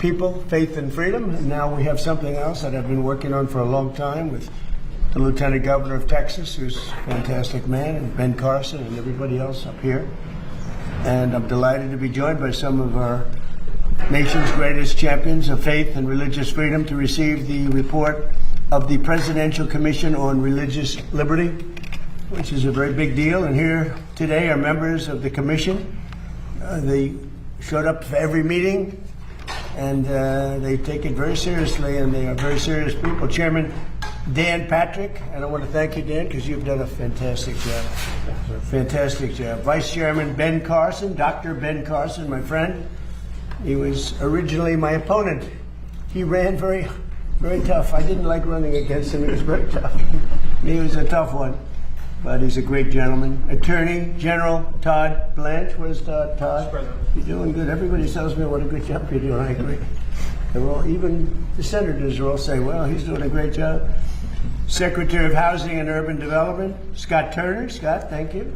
people, faith and freedom. And now we have something else that I've been working on for a long time with the Lieutenant Governor of Texas, who's a fantastic man, and Ben Carson and everybody else up here. And I'm delighted to be joined by some of our nation's greatest champions of faith and religious freedom to receive the report of the Presidential Commission on Religious Liberty, which is a very big deal. And here today are members of the commission. They showed up for every meeting, and they take it very seriously, and they are very serious people. Chairman Dan Patrick, and I want to thank you, Dan, because you've done a fantastic job. Fantastic job. Vice Chairman Ben Carson, Dr. Ben Carson, my friend. He was originally my opponent. He ran very tough. I didn't like running against him. He was very tough. He was a tough one, but he's a great gentleman. Attorney General Todd Blanche. Where's Todd? You're doing good. Everybody tells me what a good job you're doing. I agree. They're all, even the senators are all saying, well, he's doing a great job. Secretary of Housing and Urban Development, Scott Turner. Scott, thank you.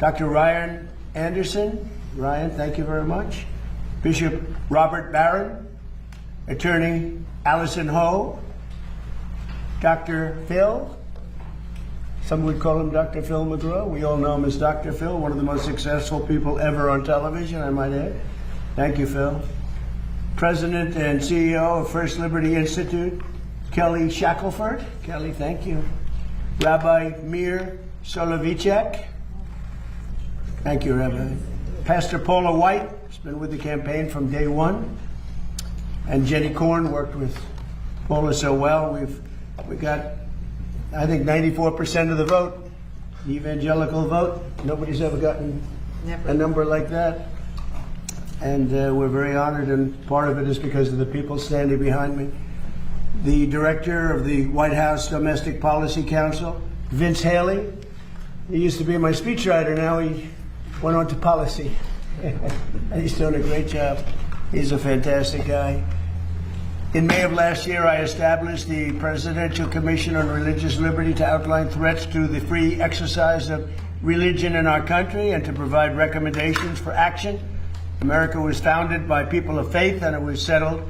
Dr. Ryan Anderson. Ryan, thank you very much. Bishop Robert Barron. Attorney Allison Ho. Dr. Phil. Some would call him Dr. Phil McGraw. We all know him as Dr. Phil, one of the most successful people ever on television, I might add. Thank you, Phil. President and CEO of First Liberty Institute, Kelly Shackelford. Kelly, thank you. Rabbi Mir Soloveitchik. Thank you, Rabbi. Pastor Paula White has been with the campaign from day one. And Jenny Korn worked with Paula so well. We got, I think, 94% of the vote, the evangelical vote. Nobody's ever gotten a number like that. And we're very honored, and part of it is because of the people standing behind me. The director of the White House Domestic Policy Council, Vince Haley. He used to be my speechwriter, now he went on to policy. And he's doing a great job. He's a fantastic guy. In May of last year, I established the Presidential Commission on Religious Liberty to outline threats to the free exercise of religion in our country and to provide recommendations for action. America was founded by people of faith, and it was settled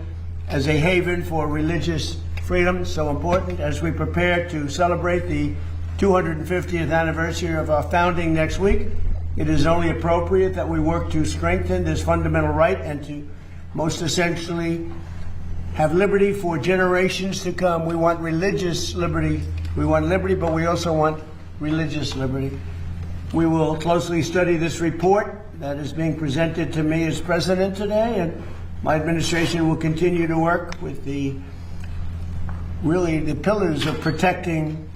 as a haven for religious freedom. So important as we prepare to celebrate the 250th anniversary of our founding next week, it is only appropriate that we work to strengthen this fundamental right and to most essentially have liberty for generations to come. We want religious liberty. We want liberty, but we also want religious liberty. We will closely study this report that is being presented to me as president today, and my administration will continue to work with the pillars of protecting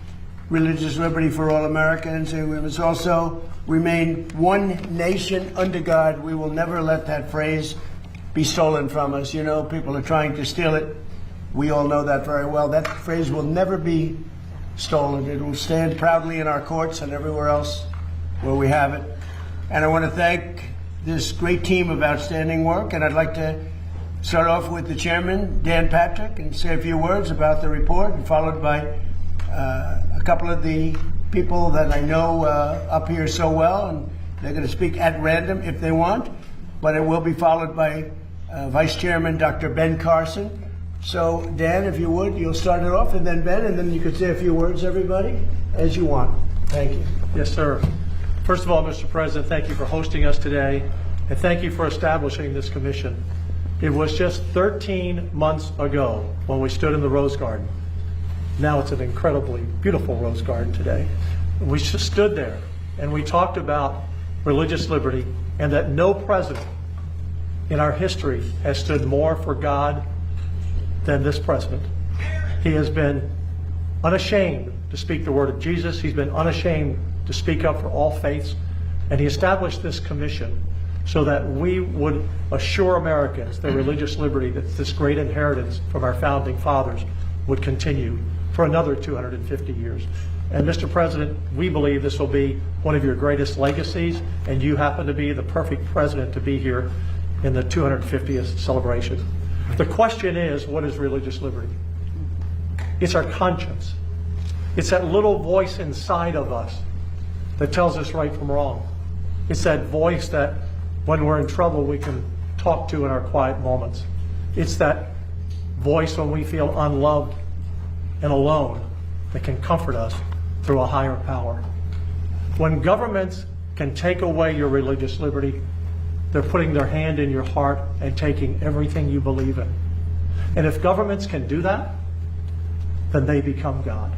religious liberty for all Americans. And we must also remain one nation under God. We will never let that phrase be stolen from us. You know, people are trying to steal it. We all know that very well. That phrase will never be stolen. It will stand proudly in our courts and everywhere else where we have it. And I want to thank this great team of outstanding work. And I'd like to start off with the chairman, Dan Patrick, and say a few words about the report, and followed by a couple of the people that I know up here so well, and they're going to speak at random if they want, but it will be followed by Vice Chairman Dr. Ben Carson. So Dan, if you would, you'll start it off, and then Ben, and then you could say a few words, everybody, as you want. Thank you. Yes, sir. First of all, Mr. President, thank you for hosting us today, and thank you for establishing this commission. It was just 13 months ago when we stood in the Rose Garden. Now it's an incredibly beautiful Rose Garden today. We just stood there and we talked about religious liberty, and that no president in our history has stood more for God than this president. He has been unashamed to speak the word of Jesus. He's been unashamed to speak up for all faiths. And he established this commission so that we would assure Americans their religious liberty, that this great inheritance from our founding fathers would continue for another 250 years. And Mr. President, we believe this will be one of your greatest legacies, and you happen to be the perfect president to be here in the 250th celebration. The question is, what is religious liberty? It's our conscience. It's that little voice inside of us that tells us right from wrong. It's that voice that when we're in trouble we can talk to in our quiet moments. It's that voice when we feel unloved and alone that can comfort us through a higher power. When governments can take away your religious liberty, they're putting their hand in your heart and taking everything you believe in. And if governments can do that, then they become God.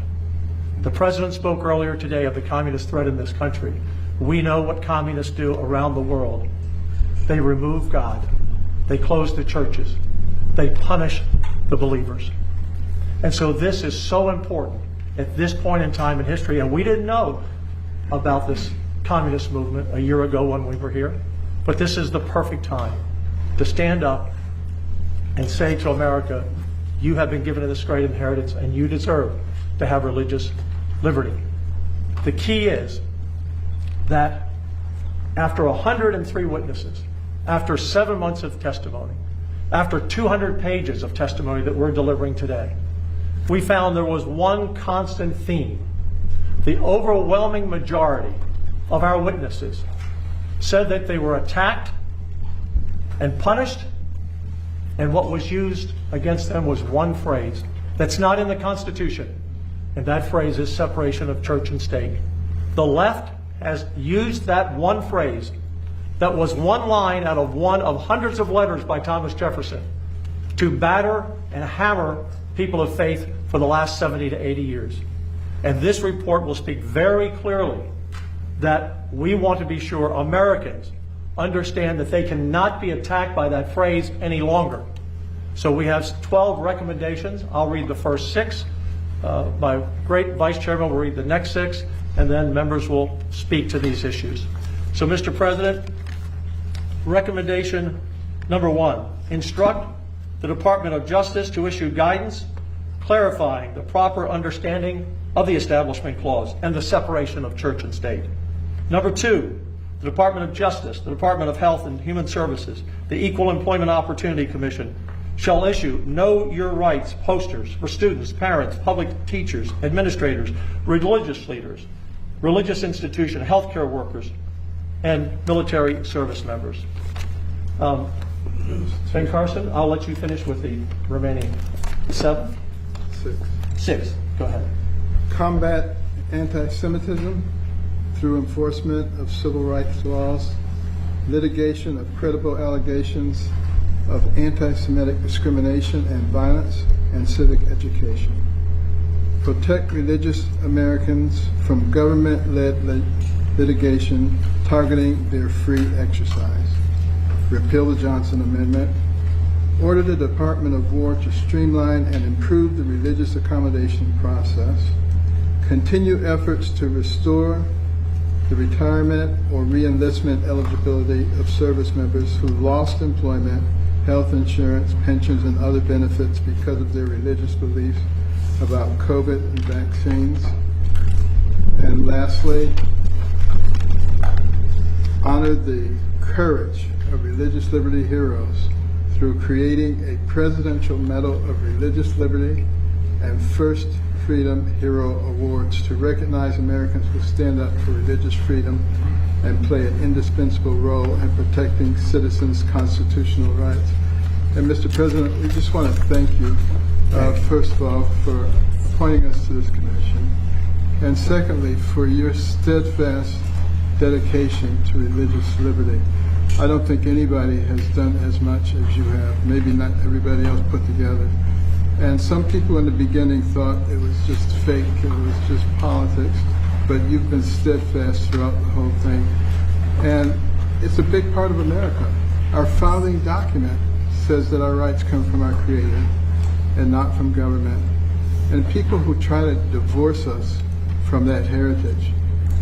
The president spoke earlier today of the communist threat in this country. We know what communists do around the world. They remove God. They close the churches. They punish the believers. And so this is so important at this point in time in history. And we didn't know about this communist movement a year ago when we were here. But this is the perfect time to stand up and say to America, you have been given this great inheritance and you deserve to have religious liberty. The key is that after 103 witnesses, after 7 months of testimony, after 200 pages of testimony that we're delivering today, we found there was one constant theme. The overwhelming majority of our witnesses said that they were attacked and punished, and what was used against them was one phrase that's not in the Constitution, and that phrase is separation of church and state. The left has used that one phrase that was one line out of one of hundreds of letters by Thomas Jefferson to batter and hammer people of faith for the last 70 to 80 years. And this report will speak very clearly that we want to be sure Americans understand that they cannot be attacked by that phrase any longer. So we have 12 recommendations. I'll read the first 6. My great Vice Chairman will read the next 6, and then members will speak to these issues. So, Mr. President, recommendation number 1, instruct the Department of Justice to issue guidance clarifying the proper understanding of the Establishment Clause and the separation of church and state. Number 2, the Department of Justice, the Department of Health and Human Services, the Equal Employment Opportunity Commission shall issue Know Your Rights posters for students, parents, public teachers, administrators, religious leaders, religious institutions, healthcare workers, and military service members. Ben Carson, I'll let you finish with the remaining 7. 6. Go ahead. Combat anti-Semitism through enforcement of civil rights laws, litigation of credible allegations of anti-Semitic discrimination and violence, and civic education. Protect religious Americans from government-led litigation targeting their free exercise. Repeal the Johnson Amendment. Order the Department of War to streamline and improve the religious accommodation process. Continue efforts to restore the retirement or re-enlistment eligibility of service members who lost employment, health insurance, pensions, and other benefits because of their religious beliefs about COVID and vaccines. And lastly, honor the courage of religious liberty heroes through creating a Presidential Medal of Religious Liberty and First Freedom Hero Awards to recognize Americans who stand up for religious freedom and play an indispensable role in protecting citizens' constitutional rights. And Mr. President, we just want to thank you, first of all, for appointing us to this commission, and secondly, for your steadfast dedication to religious liberty. I don't think anybody has done as much as you have, maybe not everybody else put together. And some people in the beginning thought it was just fake, it was just politics, but you've been steadfast throughout the whole thing. And it's a big part of America. Our founding document says that our rights come from our Creator and not from government. And people who try to divorce us from that heritage,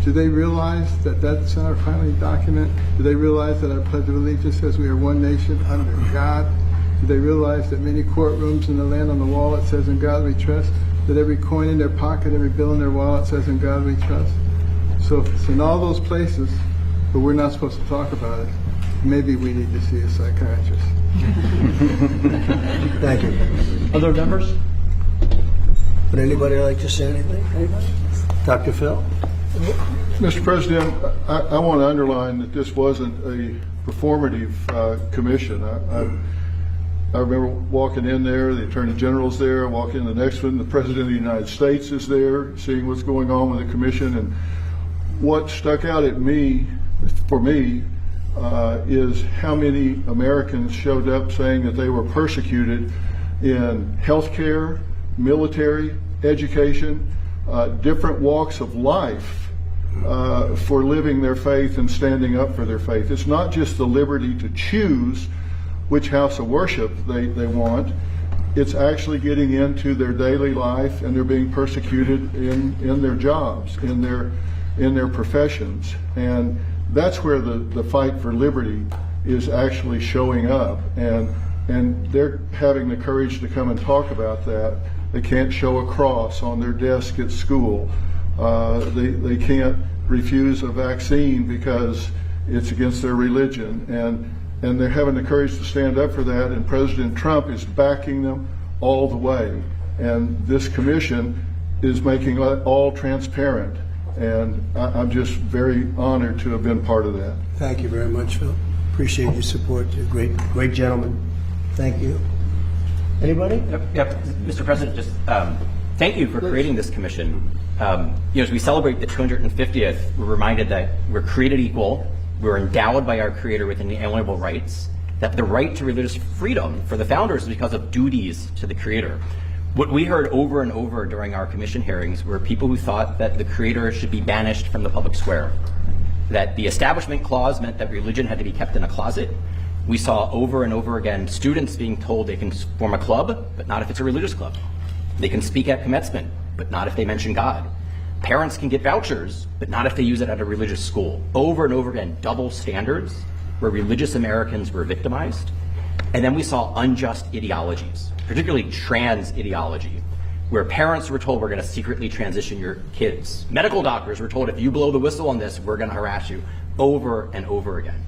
do they realize that that's in our founding document? Do they realize that our Pledge of Allegiance says we are one nation under God? Do they realize that many courtrooms in the land on the wall it says in God we trust? That every coin in their pocket, every bill in their wallet says in God we trust? So if it's in all those places, but we're not supposed to talk about it, maybe we need to see a psychiatrist. Thank you. Other members? Would anybody like to say anything? Anybody? Dr. Phil? Mr. President, I want to underline that this wasn't a performative commission. I remember walking in there, the Attorney General's there, I walk in the next one, the President of the United States is there, seeing what's going on with the commission. And what stuck out at me, for me, is how many Americans showed up saying that they were persecuted in healthcare, military, education, different walks of life for living their faith and standing up for their faith. It's not just the liberty to choose which house of worship they want. It's actually getting into their daily life, and they're being persecuted in their jobs, in their professions. And that's where the fight for liberty is actually showing up. And they're having the courage to come and talk about that. They can't show a cross on their desk at school. They can't refuse a vaccine because it's against their religion. And they're having the courage to stand up for that, and President Trump is backing them all the way. And this commission is making it all transparent. And I'm just very honored to have been part of that. Thank you very much, Phil. Appreciate your support. You're a great gentleman. Thank you. Anybody? Yep. Mr. President, just thank you for creating this commission. As we celebrate the 250th, we're reminded that we're created equal, we're endowed by our Creator with inalienable rights, that the right to religious freedom for the founders is because of duties to the Creator. What we heard over and over during our commission hearings were people who thought that the Creator should be banished from the public square, that the Establishment Clause meant that religion had to be kept in a closet. We saw over and over again students being told they can form a club, but not if it's a religious club. They can speak at commencement, but not if they mention God. Parents can get vouchers, but not if they use it at a religious school. Over and over again, double standards where religious Americans were victimized. And then we saw unjust ideologies, particularly trans ideology, where parents were told we're going to secretly transition your kids. Medical doctors were told if you blow the whistle on this, we're going to harass you, over and over again.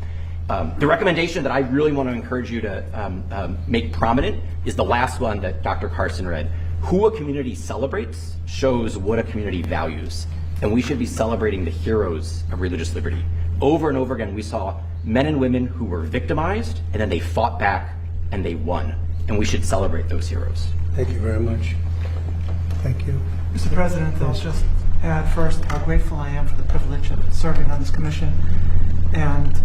The recommendation that I really want to encourage you to make prominent is the last one that Dr. Carson read. Who a community celebrates shows what a community values. And we should be celebrating the heroes of religious liberty. Over and over again, we saw men and women who were victimized, and then they fought back and they won. And we should celebrate those heroes. Thank you very much. Thank you. Mr. President, I'll just add first how grateful I am for the privilege of serving on this commission and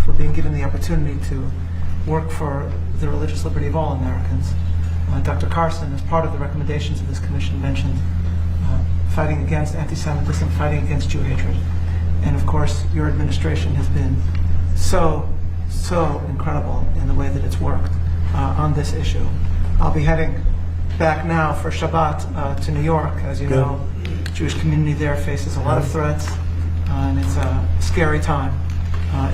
for being given the opportunity to work for the religious liberty of all Americans. Dr. Carson, as part of the recommendations of this commission, mentioned fighting against anti-Semitism, fighting against Jew hatred. And of course, your administration has been so incredible in the way that it's worked on this issue. I'll be heading back now for Shabbat to New York. As you know, the Jewish community there faces a lot of threats, and it's a scary time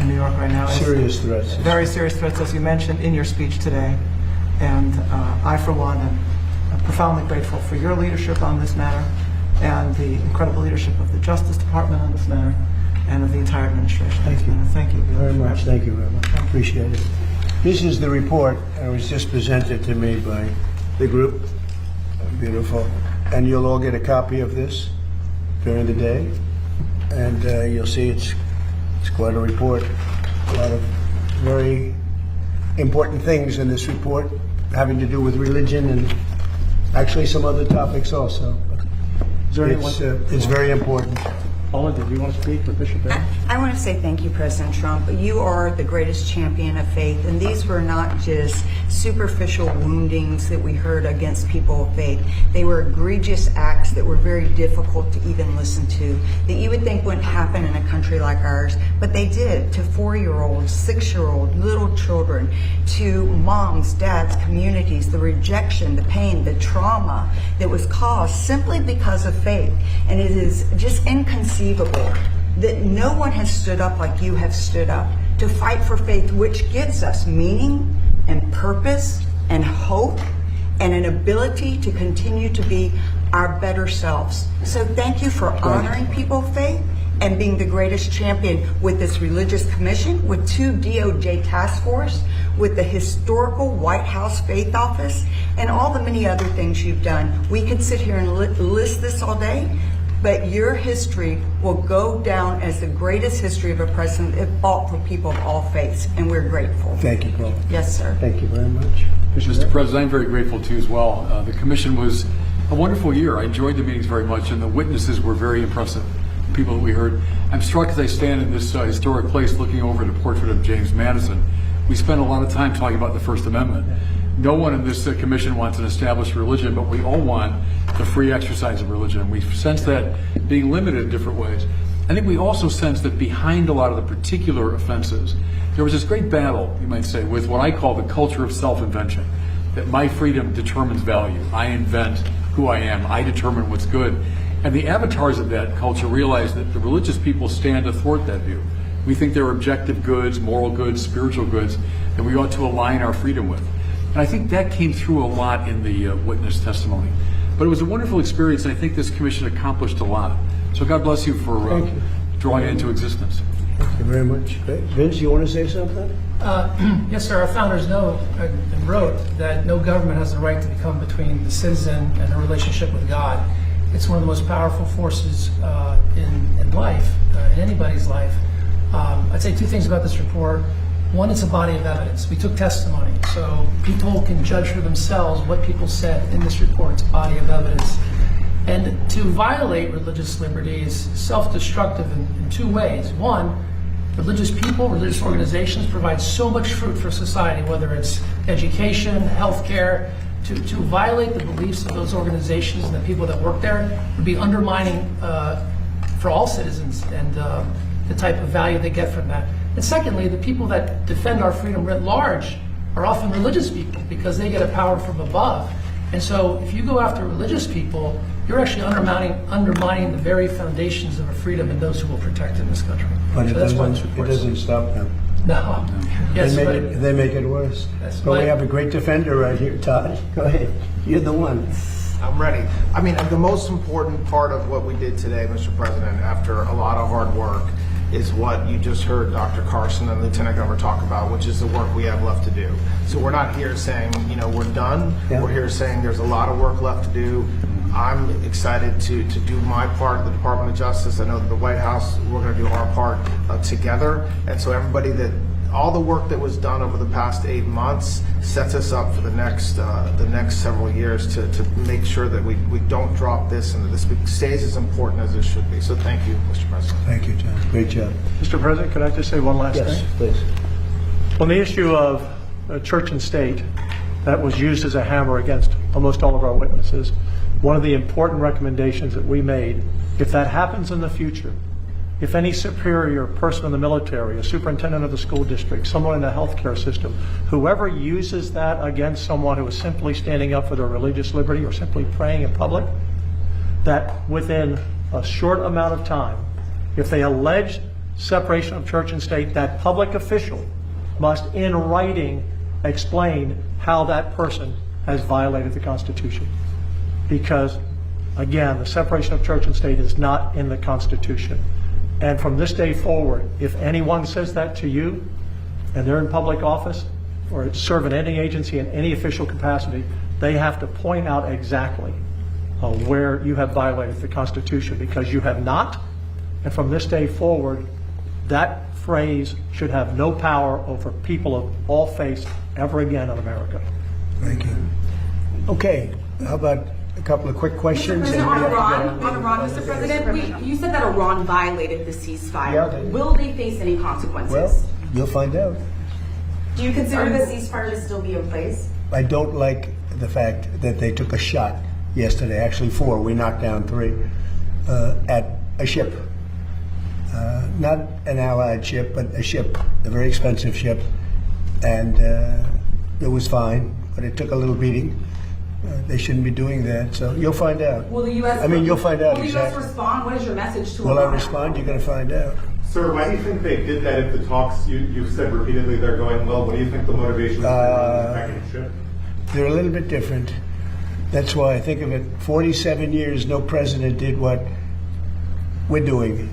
in New York right now. Serious threats. Very serious threats, as you mentioned in your speech today. And I, for one, am profoundly grateful for your leadership on this matter and the incredible leadership of the Justice Department on this matter and of the entire administration. Thank you. Thank you Very much. Thank you very much. I appreciate it. This is the report. It was just presented to me by the group. Beautiful. And you'll all get a copy of this during the day. And you'll see it's quite a report. A lot of very important things in this report having to do with religion and actually some other topics also. It's very important. Paula, did you want to speak with Bishop Barron? I want to say thank you, President Trump. You are the greatest champion of faith, and these were not just superficial woundings that we heard against people of faith. They were egregious acts that were very difficult to even listen to, that you would think wouldn't happen in a country like ours, but they did to 4-year-olds, 6-year-olds, little children, to moms, dads, communities, the rejection, the pain, the trauma that was caused simply because of faith. And it is just inconceivable that no one has stood up like you have stood up to fight for faith, which gives us meaning and purpose and hope and an ability to continue to be our better selves. So thank you for honoring people of faith and being the greatest champion with this religious commission, with 2 DOJ task force, with the historical White House Faith Office, and all the many other things you've done. We could sit here and list this all day. but your history will go down as the greatest history of a president that fought for people of all faiths, and we're grateful. Thank you, Paul. Yes, sir. Thank you very much. Mr. President, I'm very grateful too as well. The commission was a wonderful year. I enjoyed the meetings very much, and the witnesses were very impressive. People that we heard. I'm struck as I stand in this historic place looking over the portrait of James Madison. We spent a lot of time talking about the First Amendment. No one in this commission wants an established religion, but we all want the free exercise of religion. We sense that being limited in different ways. I think we also sense that behind a lot of the particular offenses, there was this great battle, you might say, with what I call the culture of self-invention, that my freedom determines value. I invent who I am. I determine what's good. And the avatars of that culture realize that the religious people stand to thwart that view. We think there are objective goods, moral goods, spiritual goods that we ought to align our freedom with. And I think that came through a lot in the witness testimony. But it was a wonderful experience, and I think this commission accomplished a lot. So God bless you for drawing it into existence. Thank you very much. Great. Vince, you want to say something? Yes, sir. Our founders know and wrote that no government has the right to become between the citizen and the relationship with God. It's one of the most powerful forces in life, in anybody's life. I'd say two things about this report. One, it's a body of evidence. We took testimony, so people can judge for themselves what people said in this report. It's a body of evidence. And to violate religious liberty is self-destructive in two ways. One, religious people, religious organizations provide so much fruit for society, whether it's education, healthcare. To violate the beliefs of those organizations and the people that work there would be undermining for all citizens and the type of value they get from that. And secondly, the people that defend our freedom writ large are often religious people because they get a power from above. And so if you go after religious people, you're actually undermining the very foundations of a freedom and those who will protect in this country. But So that's why this report is- doesn't stop them. No. Yes, but They make it worse. That's But we right. have a great defender right here, Todd. Go ahead. You're the one. I'm ready. I mean, the most important part of what we did today, Mr. President, after a lot of hard work, is what you just heard Dr. Carson and Lieutenant Governor talk about, which is the work we have left to do. So we're not here saying, we're done. Yeah. We're here saying there's a lot of work left to do. I'm excited to do my part, the Department of Justice. I know that the White House, we're going to do our part together. And so everybody all the work that was done over the past 8 months sets us up for the next several years to make sure that we don't drop this and that this stays as important as it should be. So thank you, Mr. President. Thank you, Todd. Great job. Mr. President, could I just say one last Yes, thing? please. On the issue of church and state, that was used as a hammer against almost all of our witnesses. One of the important recommendations that we made, if that happens in the future, if any superior person in the military, a superintendent of the school district, someone in the healthcare system, whoever uses that against someone who is simply standing up for their religious liberty or simply praying in public, that within a short amount of time, if they allege separation of church and state, that public official must in writing explain how that person has violated the Constitution. Because, again, the separation of church and state is not in the Constitution. And from this day forward, if anyone says that to you, and they're in public office, or serve in any agency in any official capacity, they have to point out exactly where you have violated the Constitution, because you have not. And from this day forward, that phrase should have no power over people of all faiths ever again in America. Thank you. Okay, how about a couple of quick questions? Mr. and we President, have to get on Iran, Mr. President, you said that Iran violated the ceasefire. Yeah, they did. Will they face any consequences? Well, you'll find out. Do you consider the ceasefire to still be in place? I don't like the fact that they took a shot yesterday, actually 4, we knocked down 3, at a ship. Not an Allied ship, but a ship, a very expensive ship. And it was fine, but it took a little beating. They shouldn't be doing that, so you'll find out. Will the U.S. You'll find out Will the exactly. U.S. respond? What is your message to Will I Iran? respond? You're going to find out. Sir, why do you think they did that if the talks, you've said repeatedly they're going well? What do you think the motivation is for attacking the ship? They're a little bit different. That's why I think of it. 47 years, no president did what we're doing.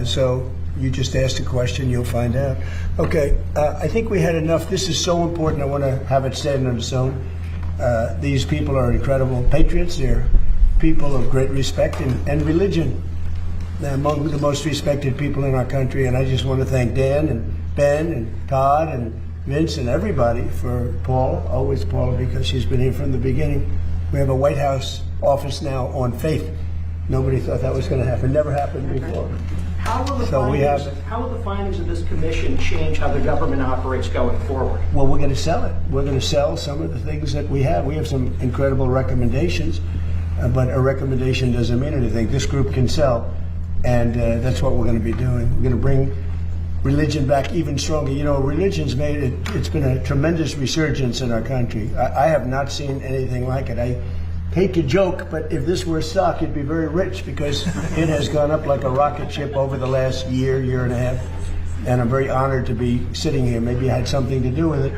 So you just asked a question, you'll find out. Okay, I think we had enough. This is so important. I want to have it stand on its own. These people are incredible patriots. They're people of great respect and religion. They're among the most respected people in our country, and I just want to thank Dan and Ben and Todd and Vince and everybody for Paul, always Paula, because she's been here from the beginning. We have a White House office now on faith. Nobody thought that was going to happen. Never happened before. How will the So we findings, have- how will the findings of this commission change how the government operates going forward? Well, we're going to sell it. We're going to sell some of the things that we have. We have some incredible recommendations, but a recommendation doesn't mean anything. This group can sell, and that's what we're going to be doing. We're going to bring religion back even stronger. You know, religion's made it, it's been a tremendous resurgence in our country. I have not seen anything like it. I hate to joke, but if this were stock, it'd be very rich because it has gone up like a rocket ship over the last year and a half. And I'm very honored to be sitting here. Maybe I had something to do with it.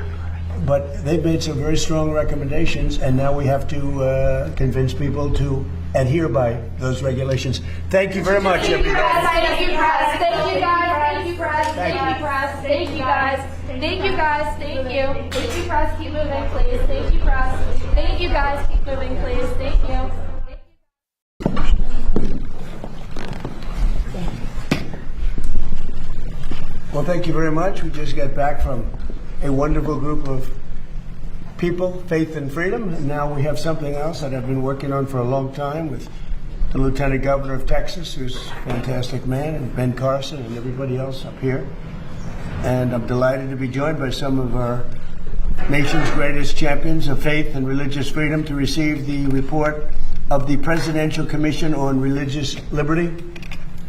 But they've made some very strong recommendations, and now we have to convince people to adhere by those regulations. Thank you very much, everybody. Thank you, press. Thank you, guys. Thank you, press. Thank you, press. Thank you, guys. Thank you, guys. Thank you. Thank you, press. Keep moving, please. Thank you, press. Thank you, guys. Keep moving, please. Thank you. Well, thank you very much. We just got back from a wonderful group of people, Faith and Freedom, and now we have something else that I've been working on for a long time with the Lieutenant Governor of Texas, who's a fantastic man, and Ben Carson and everybody else up here. And I'm delighted to be joined by some of our nation's greatest champions of faith and religious freedom to receive the report of the Presidential Commission on Religious Liberty,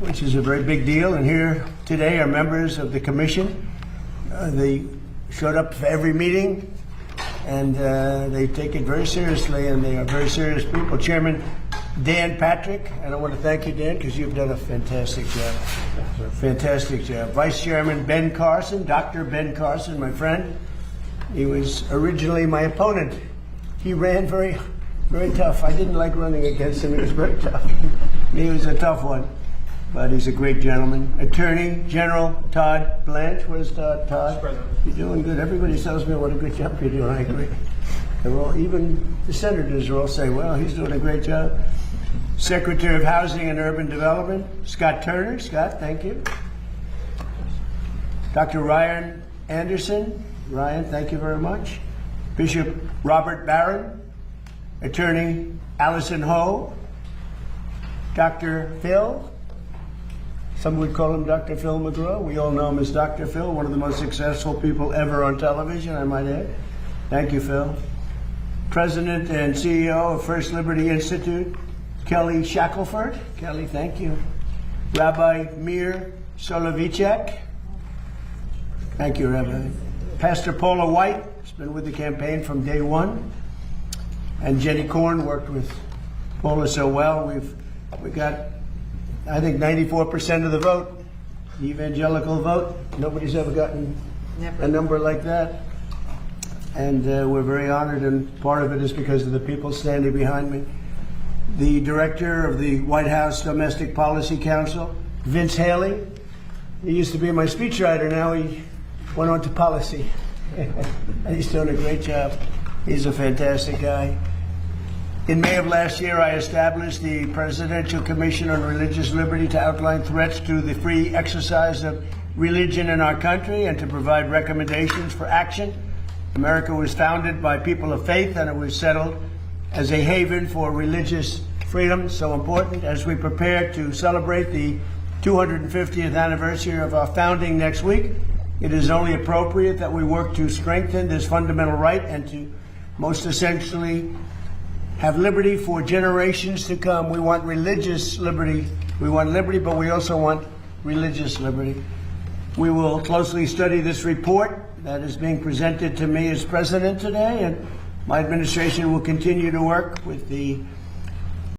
which is a very big deal. And here today are members of the commission. They showed up for every meeting, and they take it very seriously, and they are very serious people. Chairman Dan Patrick, and I want to thank you, Dan, because you've done a fantastic job. Fantastic job. Vice Chairman Ben Carson, Dr. Ben Carson, my friend. He was originally my opponent. He ran very, very tough. I didn't like running against him. He was very tough. He was a tough one, but he's a great gentleman. Attorney General Todd Blanche. Where's Todd? You're doing good. Everybody tells me what a good job you're doing. I agree. They're all, even the senators are all saying, well, he's doing a great job. Secretary of Housing and Urban Development, Scott Turner. Scott, thank you. Dr. Ryan Anderson. Ryan, thank you very much. Bishop Robert Barron. Attorney Allison Ho. Dr. Phil. Some would call him Dr. Phil McGraw. We all know him as Dr. Phil, one of the most successful people ever on television, I might add. Thank you, Phil. President and CEO of First Liberty Institute, Kelly Shackelford. Kelly, thank you. Rabbi Mir Soloveitchik. Thank you, Rabbi. Pastor Paula White has been with the campaign from day one. And Jenny Korn worked with Paula so well. We got, I think, 94% of the vote, the evangelical vote. Nobody's ever gotten a number like that. And we're very honored, and part of it is because of the people standing behind me. The director of the White House Domestic Policy Council, Vince Haley. He used to be my speechwriter. Now he went on to policy. And he's doing a great job. He's a fantastic guy. In May of last year, I established the Presidential Commission on Religious Liberty to outline threats to the free exercise of religion in our country and to provide recommendations for action. America was founded by people of faith, and it was settled as a haven for religious freedom, so important. As we prepare to celebrate the 250th anniversary of our founding next week, it is only appropriate that we work to strengthen this fundamental right and to, most essentially, have liberty for generations to come. We want religious liberty. We want liberty, but we also want religious liberty. We will closely study this report that is being presented to me as president today, and my administration will continue to work with the